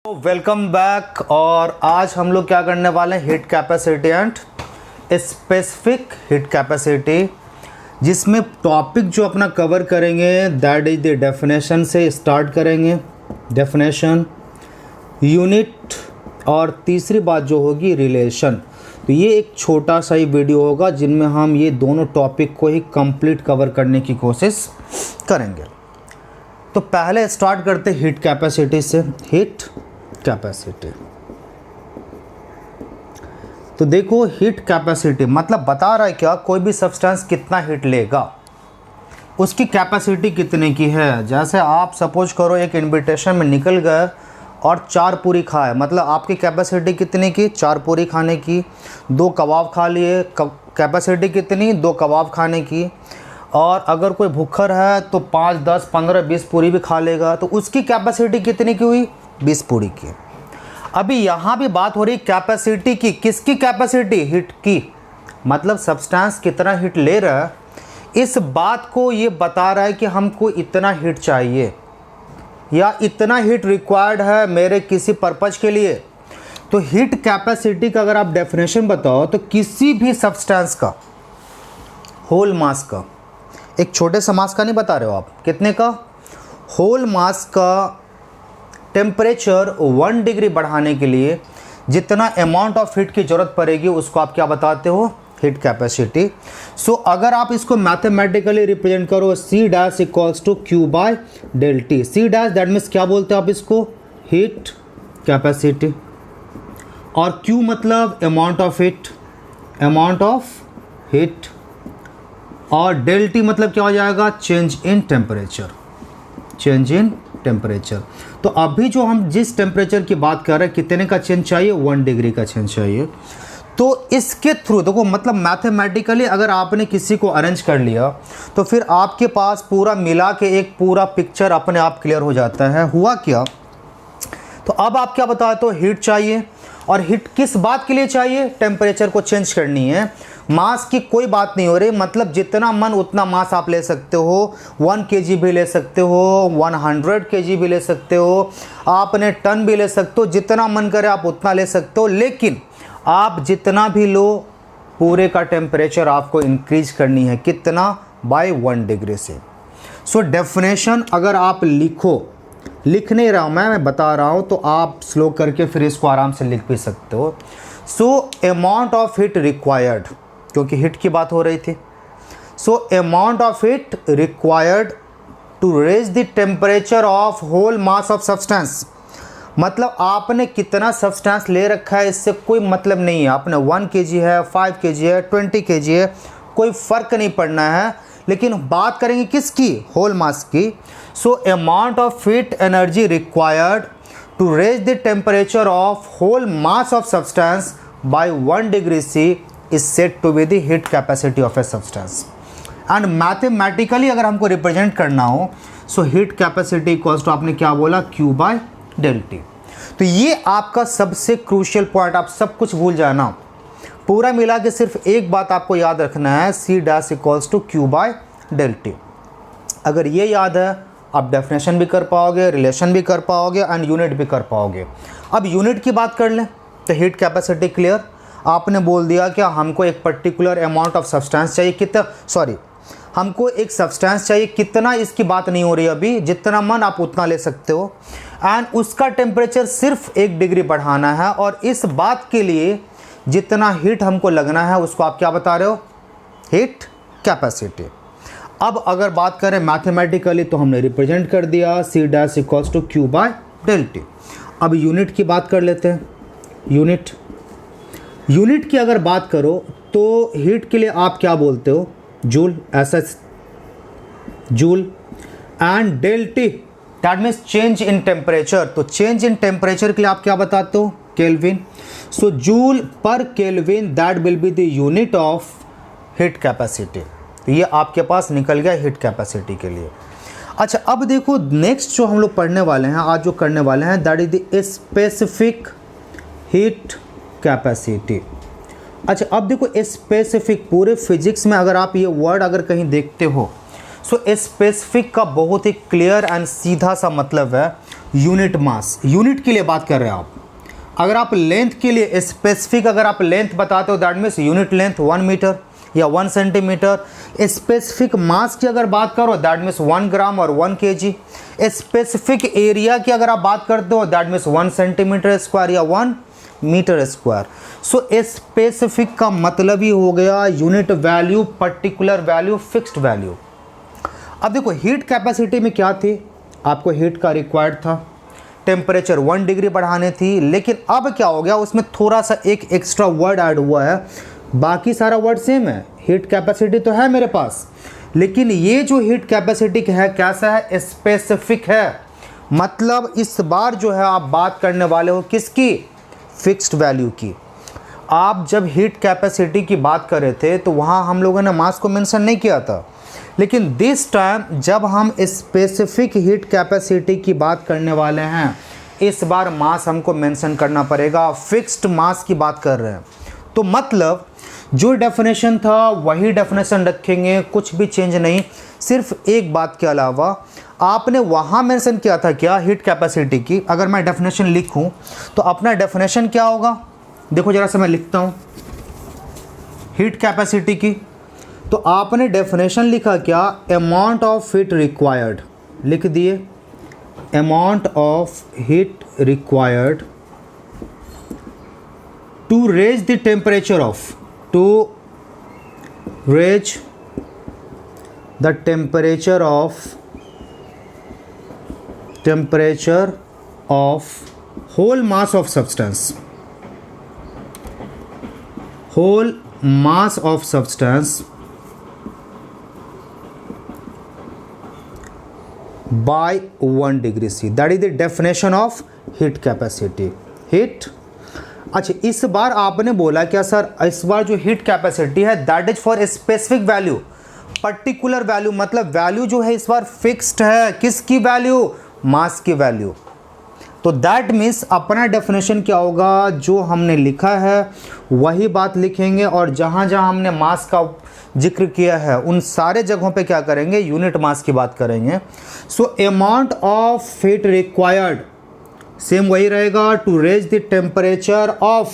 Welcome back. और आज हम लोग क्या करने वाले हैं, heat capacity and specific heat capacity, जिसमें टॉपिक जो अपना कवर करेंगे दैट इज द डेफिनेशन से स्टार्ट करेंगे, डेफिनेशन, यूनिट और तीसरी बात जो होगी रिलेशन। तो ये एक छोटा सा ही वीडियो होगा जिनमें हम ये दोनों टॉपिक को ही कंप्लीट कवर करने की कोशिश करेंगे। तो पहले स्टार्ट करते हीट कैपेसिटी से। हीट कैपेसिटी, तो देखो हीट कैपेसिटी मतलब बता रहा है क्या, कोई भी सब्सटेंस कितना हीट लेगा, उसकी कैपेसिटी कितने की है। जैसे आप सपोज करो एक इनविटेशन में निकल गए और 4 पूरी खाए, मतलब आपकी कैपेसिटी कितने की, 4 पूरी खाने की। 2 कबाब खा लिए, कैपेसिटी कितनी, 2 कबाब खाने की। और अगर कोई भूखर है तो 5, 10, 15, 20 पूरी भी खा लेगा, तो उसकी कैपेसिटी कितनी की हुई, 20 पूरी की। अभी यहाँ भी बात हो रही कैपेसिटी की, किसकी कैपेसिटी, हीट की, मतलब सब्सटेंस कितना हीट ले रहा है, इस बात को ये बता रहा है कि हमको इतना हीट चाहिए या इतना हीट रिक्वायर्ड है मेरे किसी पर्पज के लिए। तो हीट कैपेसिटी का अगर आप डेफिनेशन बताओ तो किसी भी सब्सटेंस का होल मास का, एक छोटे सा मास का नहीं बता रहे हो आप, कितने का, होल मास का टेम्परेचर 1 डिग्री बढ़ाने के लिए जितना अमाउंट ऑफ हीट की ज़रूरत पड़ेगी उसको आप क्या बताते हो, हीट कैपेसिटी। सो अगर आप इसको मैथमेटिकली रिप्रेजेंट करो, C dash equals to Q by del T। C dash that means क्या बोलते हैं आप इसको, हीट कैपेसिटी, और Q मतलब amount of heat, amount of heat, और डेल T मतलब क्या हो जाएगा, change in temperature, change in temperature. तो अभी जो हम जिस टेम्परेचर की बात कर रहे हैं कितने का चेंज चाहिए, 1 डिग्री का चेंज चाहिए। तो इसके थ्रू देखो, मतलब मैथमेटिकली अगर आपने किसी को अरेंज कर लिया तो फिर आपके पास पूरा मिला के एक पूरा पिक्चर अपने आप क्लियर हो जाता है। हुआ क्या, तो अब आप क्या बताते हो, हीट चाहिए, और हीट किस बात के लिए चाहिए, टेम्परेचर को चेंज करनी है। मास की कोई बात नहीं हो रही, मतलब जितना मन उतना मास आप ले सकते हो, 1 kg भी ले सकते हो, 100 kg भी ले सकते हो, आपने टन भी ले सकते हो, जितना मन करे आप उतना ले सकते हो। लेकिन आप जितना भी लो पूरे का टेम्परेचर आपको इंक्रीज करनी है, कितना, बाय 1 डिग्री से। सो डेफिनेशन अगर आप लिख नहीं रहा हूँ मैं बता रहा हूँ, तो आप स्लो करके फिर इसको आराम से लिख भी सकते हो। So amount of heat required, क्योंकि हीट की बात हो रही थी। So amount of heat required to raise the temperature of whole mass of substance, मतलब आपने कितना सब्सटेंस ले रखा है इससे कोई मतलब नहीं है, आपने 1 kg है, 5 kg है, 20 kg है, कोई फ़र्क नहीं पड़ना है। लेकिन बात करेंगे किसकी, होल मास की। So amount of heat energy required to raise the temperature of whole mass of substance by 1 degree C is said to be the heat capacity of a substance। and mathematically अगर हमको represent करना हो, so heat capacity equals to, आपने क्या बोला, Q by del T। तो ये आपका सबसे क्रूशियल पॉइंट, आप सब कुछ भूल जाना, पूरा मिला के सिर्फ एक बात आपको याद रखना है, C dash equals to Q by del T। अगर ये याद है आप डेफिनेशन भी कर पाओगे, रिलेशन भी कर पाओगे एंड यूनिट भी कर पाओगे। अब यूनिट की बात कर लें तो हीट कैपेसिटी क्लियर, आपने बोल दिया कि हमको एक पर्टिकुलर अमाउंट ऑफ सब्सटेंस चाहिए, कितना, सॉरी, हमको एक सब्सटेंस चाहिए, कितना इसकी बात नहीं हो रही अभी, जितना मन आप उतना ले सकते हो, एंड उसका टेम्परेचर सिर्फ 1 डिग्री बढ़ाना है, और इस बात के लिए जितना हीट हमको लगना है उसको आप क्या बता रहे हो, हीट कैपेसिटी। अब अगर बात करें मैथमेटिकली तो हमने रिप्रेजेंट कर दिया, C dash equals to Q by del T। अब यूनिट की बात कर लेते हैं। यूनिट की अगर बात करो तो हीट के लिए आप क्या बोलते हो, joule, SS joule, and del T that means change in temperature. तो चेंज इन टेम्परेचर के लिए आप क्या बताते हो, केल्विन। सो जूल पर kelvin that will be the unit of heat capacity. तो ये आपके पास निकल गया हीट कैपेसिटी के लिए। अच्छा, अब देखो नेक्स्ट जो हम लोग पढ़ने वाले हैं, आज जो करने वाले हैं, that is the specific heat capacity. अच्छा, अब देखो स्पेसिफिक, पूरे फिजिक्स में अगर आप ये वर्ड अगर कहीं देखते हो, सो स्पेसिफिक का बहुत ही क्लियर एंड सीधा सा मतलब है यूनिट मास, यूनिट के लिए बात कर रहे हैं आप। अगर आप लेंथ के लिए स्पेसिफिक अगर आप लेंथ बताते हो that means unit length 1 metre या 1 सेंटीमीटर। स्पेसिफिक मास की अगर बात करो दैट मीन्स 1 ग्राम और 1 केजी। स्पेसिफिक एरिया की अगर आप बात करते हो दैट मीन्स 1 सेंटीमीटर स्क्वायर या 1 मीटर स्क्वायर। सो स्पेसिफिक का मतलब ही हो गया unit value, particular value, fixed value. अब देखो हीट कैपेसिटी में क्या थी, आपको हीट का रिक्वायर्ड था, टेम्परेचर 1 डिग्री बढ़ाने थी, लेकिन अब क्या हो गया उसमें थोड़ा सा एक एक्स्ट्रा वर्ड ऐड हुआ है, बाकी सारा वर्ड सेम है। हीट कैपेसिटी तो है मेरे पास, लेकिन ये जो हीट कैपेसिटी है कैसा है, स्पेसिफिक है। मतलब इस बार जो है आप बात करने वाले हो किसकी, फिक्स्ड वैल्यू की। आप जब हीट कैपेसिटी की बात कर रहे थे तो वहाँ हम लोगों ने मास को मेंशन नहीं किया था, लेकिन दिस टाइम जब हम स्पेसिफिक हीट कैपेसिटी की बात करने वाले हैं, इस बार मास हमको मेंशन करना पड़ेगा, फिक्स्ड मास की बात कर रहे हैं। तो मतलब जो डेफिनेशन था वही डेफिनेशन रखेंगे, कुछ भी चेंज नहीं। सिर्फ एक बात के अलावा आपने वहाँ मेंशन किया था क्या, हीट कैपेसिटी की। अगर मैं डेफिनेशन लिखूं तो अपना डेफिनेशन क्या होगा, देखो ज़रा सा मैं लिखता हूँ हीट कैपेसिटी की। तो आपने डेफिनेशन लिखा क्या, अमाउंट ऑफ हीट रिक्वायर्ड, लिख दिए amount of heat required to raise the temperature of, to raise the temperature of whole mass of substance, whole mass of substance by 1 degree C. That is the definition of heat capacity. Heat, अच्छा इस बार आपने बोला क्या sir, इस बार जो heat capacity है that is for specific value, particular value, मतलब value जो है इस बार फिक्स्ड है। किसकी वैल्यू, मास की वैल्यू। तो दैट मीन्स अपना डेफिनेशन क्या होगा, जो हमने लिखा है वही बात लिखेंगे, और जहाँ जहाँ हमने मास का जिक्र किया है उन सारे जगहों पे क्या करेंगे, यूनिट मास की बात करेंगे। So amount of heat required same वही रहेगा, to raise the temperature of.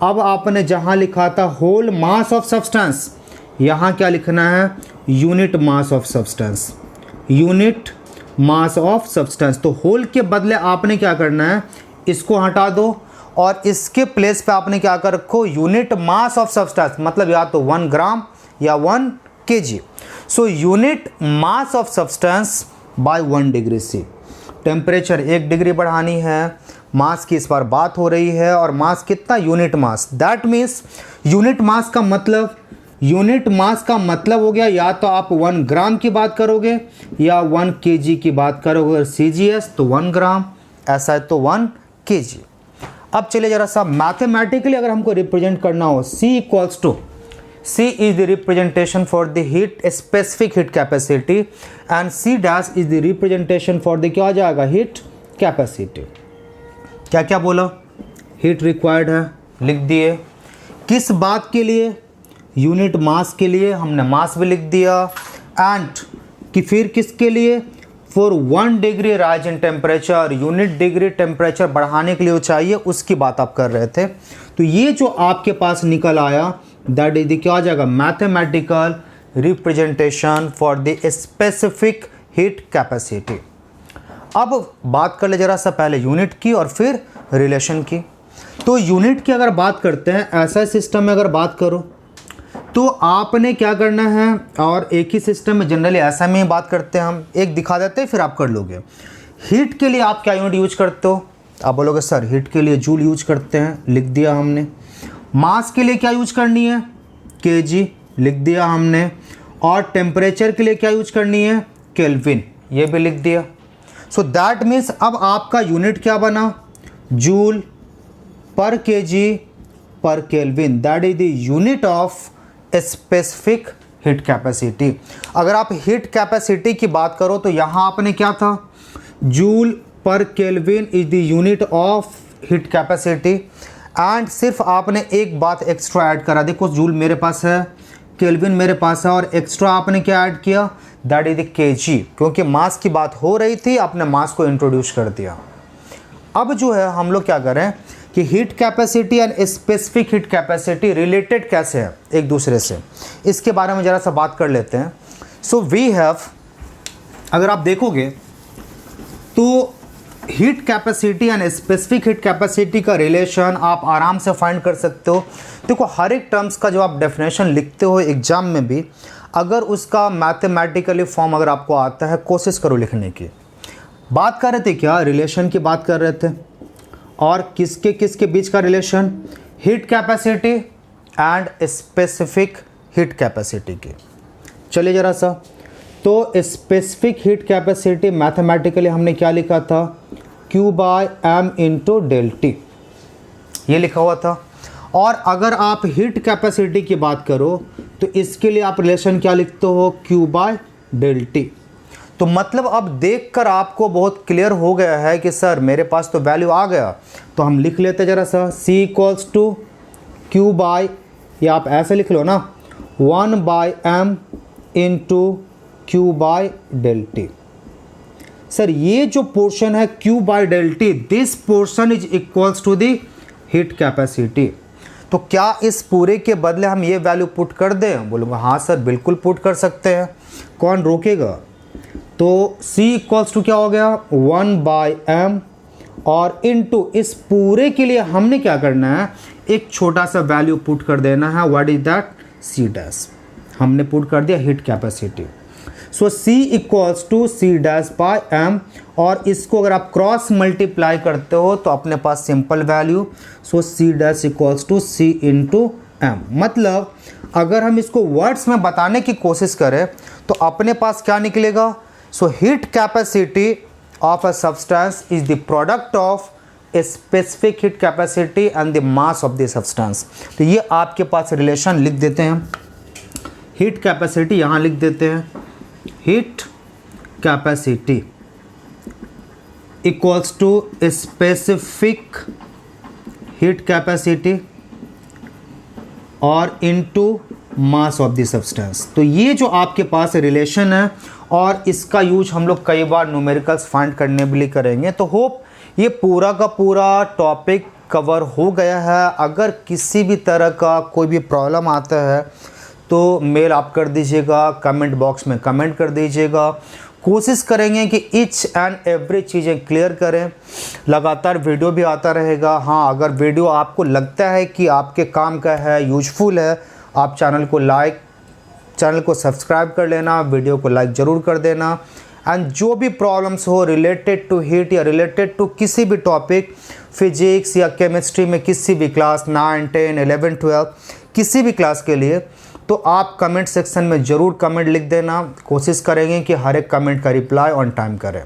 अब आपने जहाँ लिखा था होल मास ऑफ सब्सटेंस, यहाँ क्या लिखना है, unit mass of substance, unit mass of substance. तो होल के बदले आपने क्या करना है, इसको हटा दो और इसके प्लेस पे आपने क्या कर रखो, यूनिट मास ऑफ सब्सटेंस, मतलब या तो 1 ग्राम या 1 KG. So unit mass of substance by 1 degree C. Temperature 1 degree बढ़ानी है, मास की इस बार बात हो रही है, और मास कितना, unit mass. That means unit mass का मतलब, यूनिट मास का मतलब हो गया या तो आप 1 ग्राम की बात करोगे या 1 केजी की बात करोगे। अगर CGS तो 1 ग्राम, ऐसा है तो 1 केजी। अब चलिए जरा सा मैथमेटिकली अगर हमको रिप्रेजेंट करना हो, C is the representation for the heat, specific heat capacity, and C dash is the representation for the, क्या आ जाएगा, हीट कैपेसिटी। क्या क्या बोला, हीट रिक्वायर्ड है, लिख दिए। किस बात के लिए, यूनिट मास के लिए, हमने मास भी लिख दिया। एंड कि फिर किसके लिए, for 1 degree rise in temperature, unit degree temperature बढ़ाने के लिए वो चाहिए, उसकी बात आप कर रहे थे। तो ये जो आपके पास निकल आया दैट इज क्या आ जाएगा, mathematical representation for the specific heat capacity. अब बात कर ले जरा सा पहले यूनिट की और फिर रिलेशन की। तो यूनिट की अगर बात करते हैं, ऐसा सिस्टम में अगर बात करो तो आपने क्या करना है, और एक ही सिस्टम में जनरली ऐसा में बात करते हैं हम, एक दिखा देते हैं फिर आप कर लोगे। हीट के लिए आप क्या यूनिट यूज करते हो, आप बोलोगे सर हीट के लिए जूल यूज करते हैं, लिख दिया हमने। मास के लिए क्या यूज करनी है, केजी, लिख दिया हमने। और टेम्परेचर के लिए क्या यूज करनी है, केल्विन, ये भी लिख दिया। सो दैट मीन्स अब आपका यूनिट क्या बना, जूल पर केजी पर kelvin, that is the unit of specific heat capacity. अगर आप हीट कैपेसिटी की बात करो तो यहाँ आपने क्या था, जूल पर kelvin is the unit of heat capacity. And सिर्फ आपने एक बात एक्स्ट्रा ऐड करा, देखो जूल मेरे पास है, केल्विन मेरे पास है, और एक्स्ट्रा आपने क्या ऐड किया, दैट इज द केजी, क्योंकि मास की बात हो रही थी, आपने मास को इंट्रोड्यूस कर दिया। अब जो है हम लोग क्या करें कि heat capacity and specific heat capacity related कैसे है एक दूसरे से, इसके बारे में ज़रा सा बात कर लेते हैं। सो वी हैव, अगर आप देखोगे तो heat capacity and specific heat capacity का रिलेशन आप आराम से फाइंड कर सकते हो। देखो हर एक टर्म्स का जो आप डेफिनेशन लिखते हो एग्जाम में भी, अगर उसका मैथमेटिकली फॉर्म अगर आपको आता है, कोशिश करो लिखने की। बात कर रहे थे क्या, रिलेशन की बात कर रहे थे, और किसके किसके बीच का relation, heat capacity and specific heat capacity की। चलिए ज़रा सा, तो स्पेसिफिक हीट कैपेसिटी मैथमेटिकली हमने क्या लिखा था, Q/m इंटू डेल टी, ये लिखा हुआ था। और अगर आप हीट कैपेसिटी की बात करो तो इसके लिए आप रिलेशन क्या लिखते हो, Q/डेल टी। तो मतलब अब देखकर आपको बहुत क्लियर हो गया है कि सर मेरे पास तो वैल्यू आ गया, तो हम लिख लेते ज़रा सा, C इक्वल्स टू Q/, या आप ऐसे लिख लो ना, 1/m इंटू Q/डेल टी। सर ये जो पोर्शन है Q/डेल T, this portion is equals to the heat capacity. तो क्या इस पूरे के बदले हम ये वैल्यू पुट कर दें? बोलूँगा हाँ सर बिल्कुल पुट कर सकते हैं, कौन रोकेगा। तो C इक्वल्स टू क्या हो गया, 1/m, और इनटू इस पूरे के लिए हमने क्या करना है, एक छोटा सा वैल्यू पुट कर देना है। What is that, C dash, हमने पुट कर दिया heat capacity. So C equals to C'/m, और इसको अगर आप क्रॉस मल्टीप्लाई करते हो तो अपने पास simple value, so C' equals to C into m। मतलब अगर हम इसको वर्ड्स में बताने की कोशिश करें तो अपने पास क्या निकलेगा, सो heat capacity of a substance is the product of a specific heat capacity and the mass of the substance. तो ये आपके पास रिलेशन लिख देते हैं, हीट कैपेसिटी यहाँ लिख देते हैं, heat capacity equals to specific heat capacity और into mass of the substance. तो ये जो आपके पास रिलेशन है, और इसका यूज हम लोग कई बार न्यूमेरिकल्स फाइंड करने के लिए करेंगे। तो होप ये पूरा का पूरा टॉपिक कवर हो गया है। अगर किसी भी तरह का कोई भी प्रॉब्लम आता है तो मेल आप कर दीजिएगा, कमेंट बॉक्स में कमेंट कर दीजिएगा। कोशिश करेंगे कि ईच एंड एवरी चीज़ें क्लियर करें। लगातार वीडियो भी आता रहेगा। हाँ, अगर वीडियो आपको लगता है कि आपके काम का है, यूजफुल है, आप चैनल को सब्सक्राइब कर लेना, वीडियो को लाइक ज़रूर कर देना। एंड जो भी प्रॉब्लम्स हो रिलेटेड टू हीट या रिलेटेड टू किसी भी टॉपिक, फिजिक्स या केमिस्ट्री में किसी भी क्लास 9, 10, 11, 12 किसी भी क्लास के लिए, तो आप कमेंट सेक्शन में ज़रूर कमेंट लिख देना। कोशिश करेंगे कि हर एक कमेंट का रिप्लाई ऑन टाइम करें।